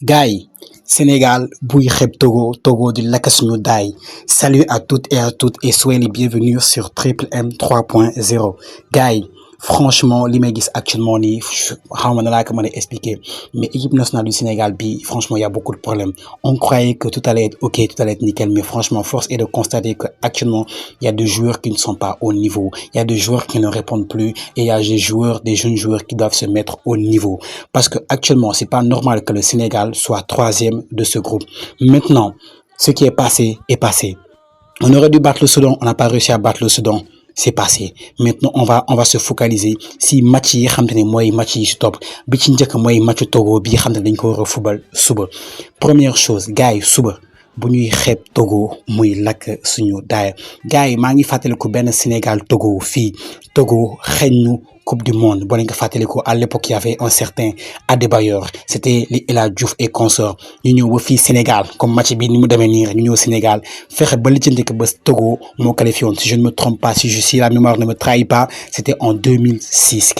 Gaï, Sénégal, Bouy Kheb Togo, Togo de Lakasunu Dai. Salut à toutes et à toutes et soyez les bienvenus sur Triple M 3.0. Gaï, franchement, li may gis actuellement nii xaw ma na laa ko mën a expliquer mais équipe nationale du Sénégal bi franchement il y a beaucoup de problèmes. On croyait que tout allait être ok, tout allait être nickel, mais franchement force est de constater que actuellement il y a des joueurs qui ne sont pas au niveau, il y a des joueurs qui ne répondent plus et il y a des joueurs, des jeunes joueurs qui doivent se mettre au niveau parce que actuellement c'est pas normal que le Sénégal soit troisième de ce groupe. Maintenant, ce qui est passé est passé. On aurait dû battre le Soudan, on n'a pas réussi à battre le Soudan. C'est passé. Maintenant, on va se focaliser si match yi xam te ne mooy match yi si topp bi ci njëkk mooy match Togo bi xam te ne dañ ko war a fubal suba. Première chose gars yi suba bu ñuy xeeb Togo muy lakk suñu daaya gars yi maa ngi fàttaliku benn Sénégal Togo fii Togo xeeñ ñu Coupe du Monde boo leen ko fàttaliku à l'époque il y avait un certain Adebayor c'était li El Hadji Diouf et consorts ñu ñëw ba fii Sénégal comme match bi ni mu demee nii rek ñu ñëw Sénégal fexe ba lijjanti ko ba Togo moo qualifié woon si je ne me trompe pas si la mémoire ne me trahit pas c'était en 2006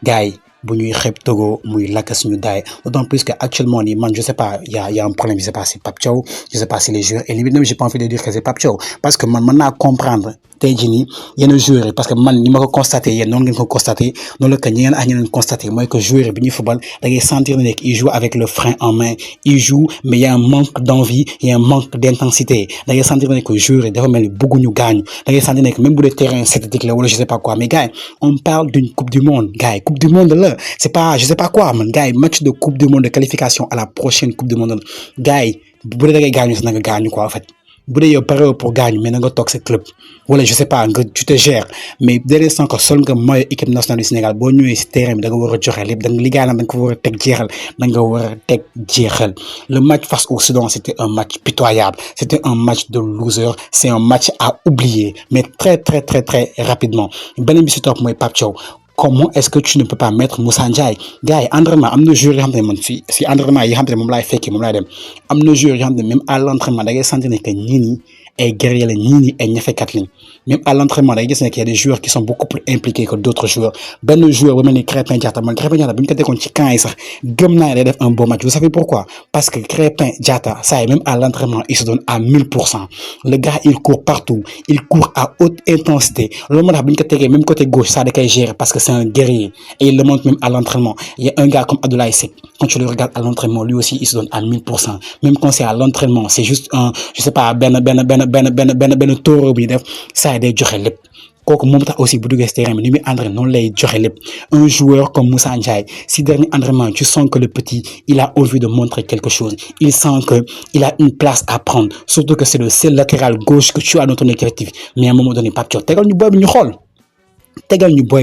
gars yi bu ñuy xeeb Togo muy lakk suñu daay d'autant plus que actuellement nii man je sais pas il y a un problème je sais pas si Pape Thiaw je sais pas si les joueurs et limite même j'ai pas envie de dire que c'est Pape Thiaw parce que man mën naa comprendre tey jii nii yenn joueurs yi parce que man ni ma ko constaté yéen noonu ngeen ko constaté noonu la que ñeneen ak ñeneen constaté mooy que joueurs yi bi ñuy football da ngay sentir ne il joue avec le frein en main il joue mais il y a un manque d'envie il y a un manque d'intensité da ngay sentir ne que joueurs yi dafa mel ni bëgguñu gaañu da ngay sentir ne que même bu dee terrain synthétique la wala je sais pas quoi mais gars on parle d'une coupe du monde gars coupe du monde là c'est pas je sais pas quoi man gars match de coupe du monde de qualification à la prochaine coupe du monde gars bu dee da ngay gaañu sax na nga gaañu quoi en fait bu dee yow pare pour gaañu mais na nga toog sa club wala je sais pas nga tu te gères mais dès l'instant que sol nga mooy équipe nationale du Sénégal boo ñëwee si terrain bi da nga war a joxe lépp da nga liggéey da nga ko war a teg jeexal da nga war a teg jeexal le match face au Soudan c'était un match pitoyable c'était un match de loser c'est un match à oublier mais très très très très rapidement beneen bi si topp mooy Pape Thiaw. Comment est-ce que tu ne peux pas mettre Moussa Ndiaye gars yi entraînement am na joueurs yoo xam ne man si entraînement yi xam ne moom laay fekki moom laay dem am na joueurs yoo xam ne même à l'entraînement da ngay sentir ne que ñii nii ay guerriers la ñii nii ay ñafekat lañ même à l'entraînement da ngay gis ne qu'il y a des joueurs qui sont beaucoup plus impliqués que d'autres joueurs benn joueur bu mel ni Krépin Diatta man Krépin Diatta bu ñu ko tegoon ci camp yi sax gëm naa ne day def un bon match vous savez pourquoi parce que Krépin Diatta ça y est même à l'entraînement il se donne à 1000%. Le gars il court partout il court à haute intensité loolu moo tax bu ñu ko tegee même côté gauche ça da koy gérer parce que c'est un guerrier et il le montre même à l'entraînement il y a un gars comme Abdoulaye Seck quand tu le regardes à l'entraînement lui aussi il se donne à 1000%. Même quand c'est à l'entraînement c'est juste un je sais pas benn taureau bi def saa day joxe lépp kooku moom tax aussi bu duggee si terrain bi ni muy entraîné noonu lay joxe lépp un joueur comme Moussa Ndiaye si dernier entraînement tu sens que le petit il a envie de montrer quelque chose il sent que il a une place à prendre surtout que c'est le seul latéral gauche que tu as dans ton effectif mais à un moment donné Pape Thiaw tegal ñu booy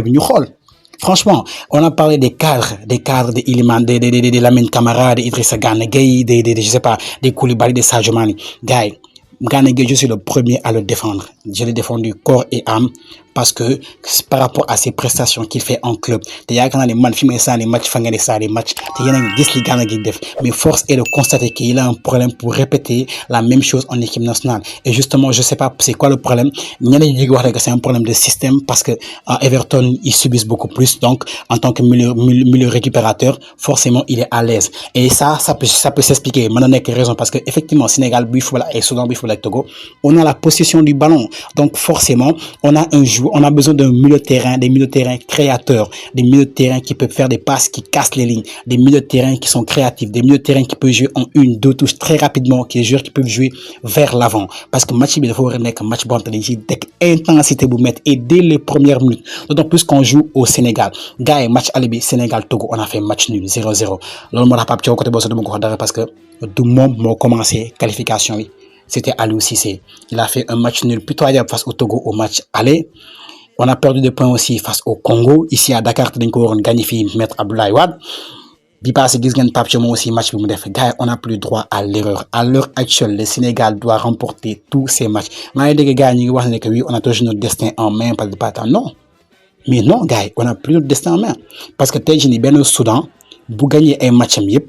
bi ñu xool franchement on a parlé des cadres de Iliman de Lamine Camara de Idrissa Gana Gueye je sais pas des Koulibaly de Sadio Mané gars yi Gana Gueye je suis le premier à le défendre je l'ai défendu corps et âme parce que par rapport à ses prestations qu'il fait en club te yaakaar naa ne man fi may sànni match fa nga ne sànni match te yéen a ngi gis li Gana Gueye def mais force est de constater qu'il a un problème pour répéter la même chose en équipe nationale et justement je sais pas c'est quoi le problème ñeneen ñi ngi wax que c'est un problème de système parce que Everton ils subissent beaucoup plus donc en tant que milieu récupérateur forcément il est à l'aise et ça peut s'expliquer mën na nekk raison parce que effectivement Sénégal buy football et Soudan buy football ak Togo on a la possession du ballon donc forcément on a besoin d'un milieu de terrain, des milieux de terrain créateurs, des milieux de terrain qui peuvent faire des passes qui cassent les lignes, des milieux de terrain qui sont créatifs, des milieux de terrain qui peuvent jouer en une, deux touches très rapidement, des joueurs qui peuvent jouer vers l'avant. Parce que match, il faut un match bon, intensité vous mettre et dès les premières minutes. D'autant plus qu'on joue au Sénégal. Gars, match alibi Sénégal-Togo, on a fait match nul, 0-0. Là, on a pas côté parce que tout le monde a commencé qualification. C'était Aliou Cissé. Il a fait un match nul pitoyable face au Togo au match aller. On a perdu des points aussi face au Congo. Ici à Dakar, on a gagné Maître Abdoulaye Wade. Bi passé gis ngeen Pape Thiaw aussi match bi mu def gars on n'a plus droit à l'erreur à l'heure actuelle le Sénégal doit remporter tous ses matchs maa ngi dégg gars ñi ngi wax ne que oui on a toujours notre destin en main parce que pas tant non mais non gars on a plus notre destin en main parce que tey jii nii benn Soudan bu gagné ay matcham yëpp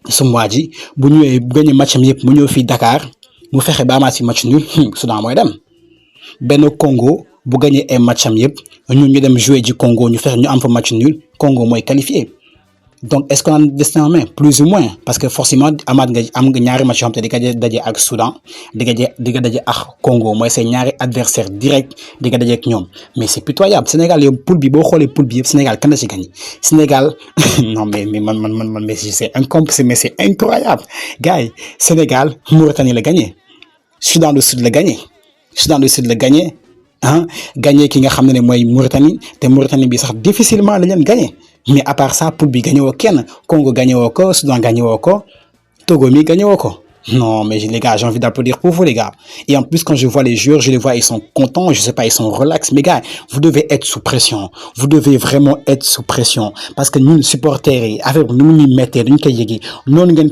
su mois ji bu ñëwee bu gagné matcham yëpp mu ñëw fii Dakar mu fexe ba amaat si match nul Soudan mooy dem benn Congo bu gagné ay matcham yëpp ñun ñu dem jouer ji Congo ñu fexe ñu am fa match nul Congo mooy qualifié Donc, est-ce qu'on a un destin en main? Plus ou moins. Parce que forcément, Amad am nga ñaari match yoo xam te di nga daje ak Soudan, di nga daje ak Congo. Mooy c'est ñaari adversaire direct di nga daje ak ñoom. Mais c'est pitoyable. Sénégal yow poule bi boo xoolee poule bi yëpp Sénégal kan la ci gagné. Sénégal non mais c'est incroyable. Gars yi Sénégal Mauritanie la gagné. Soudan du Sud la gagné. Soudan du Sud la gagné. Ah gagné ki nga xam ne mooy Mauritanie te Mauritanie bi sax difficilement la leen gagné. Mais à part ça poule bi gagné woo kenn Congo gagné woo ko Soudan gagné woo ko Togo mi gagné woo ko. Non, mais les gars, j'ai envie d'applaudir pour vous, les gars. Et en plus, quand je vois les joueurs, je les vois, ils sont contents, je sais pas, ils sont relax. Mais gars, vous devez être sous pression. Vous devez vraiment être sous pression. Parce que nous, supporters, avec nous, nous mettons, nous, nous,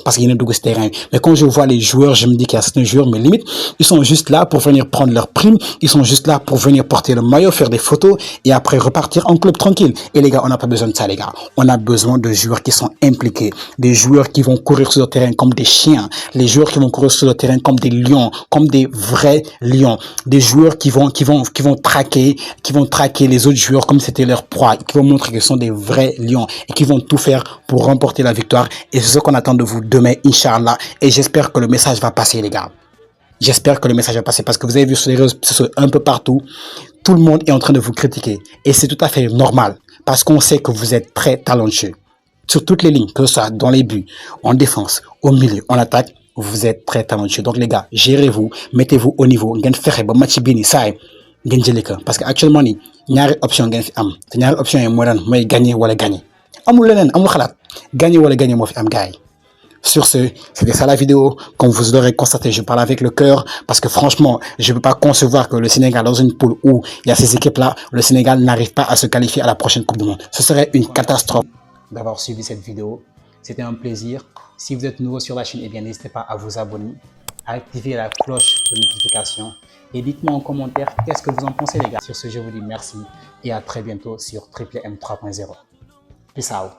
parce qu'ils ne doivent terrain. Mais quand je vois les joueurs, je me dis qu'il y a certains joueurs, mais limite, ils sont juste là pour venir prendre leur prime. Ils sont juste là pour venir porter le maillot, faire des photos et après repartir en club tranquille. Et les gars, on n'a pas besoin de ça, les gars. On a besoin de joueurs qui sont impliqués, des joueurs qui vont courir sur le terrain comme des chiens, les joueurs qui vont courir sur le terrain comme des lions, comme des vrais lions, des joueurs qui vont traquer les autres joueurs comme c'était leur proie, qui vont montrer qu'ils sont des vrais lions et qui vont tout faire pour remporter la victoire. Et c'est ce qu'on attend de vous demain, Inch'Allah. Et j'espère que le message va passer, les gars. J'espère que le message va passer parce que vous avez vu sur les réseaux sociaux un peu partout, tout le monde est en train de vous critiquer. Et c'est tout à fait normal parce qu'on sait que vous êtes très talentueux. Sur toutes les lignes, que ce soit dans les buts, en défense, au milieu, en attaque, vous êtes très talentueux. Donc les gars, gérez-vous, mettez-vous au niveau. Ngeen fexe ba match bi ni saay ngeen jëlee ko parce que actuellement ni ñaari option ngeen fi am te ñaari option yi mooy lan mooy gagner wala gagner. Amul leneen amul xalaat gagner wala gagner moo fi am gars yi. Sur ce, c'était ça la vidéo. Comme vous l'aurez constaté, je parle avec le cœur parce que franchement, je ne peux pas concevoir que le Sénégal, dans une poule où il y a ces équipes-là, le Sénégal n'arrive pas à se qualifier à la prochaine Coupe du Monde. Ce serait une catastrophe. D'avoir suivi cette vidéo. C'était un plaisir. Si vous êtes nouveau sur la chaîne, eh bien, n'hésitez pas à vous abonner, à activer la cloche de notification et dites-moi en commentaire qu'est-ce que vous en pensez, les gars. Sur ce, je vous dis merci et à très bientôt sur Triple M 3.0. Peace out.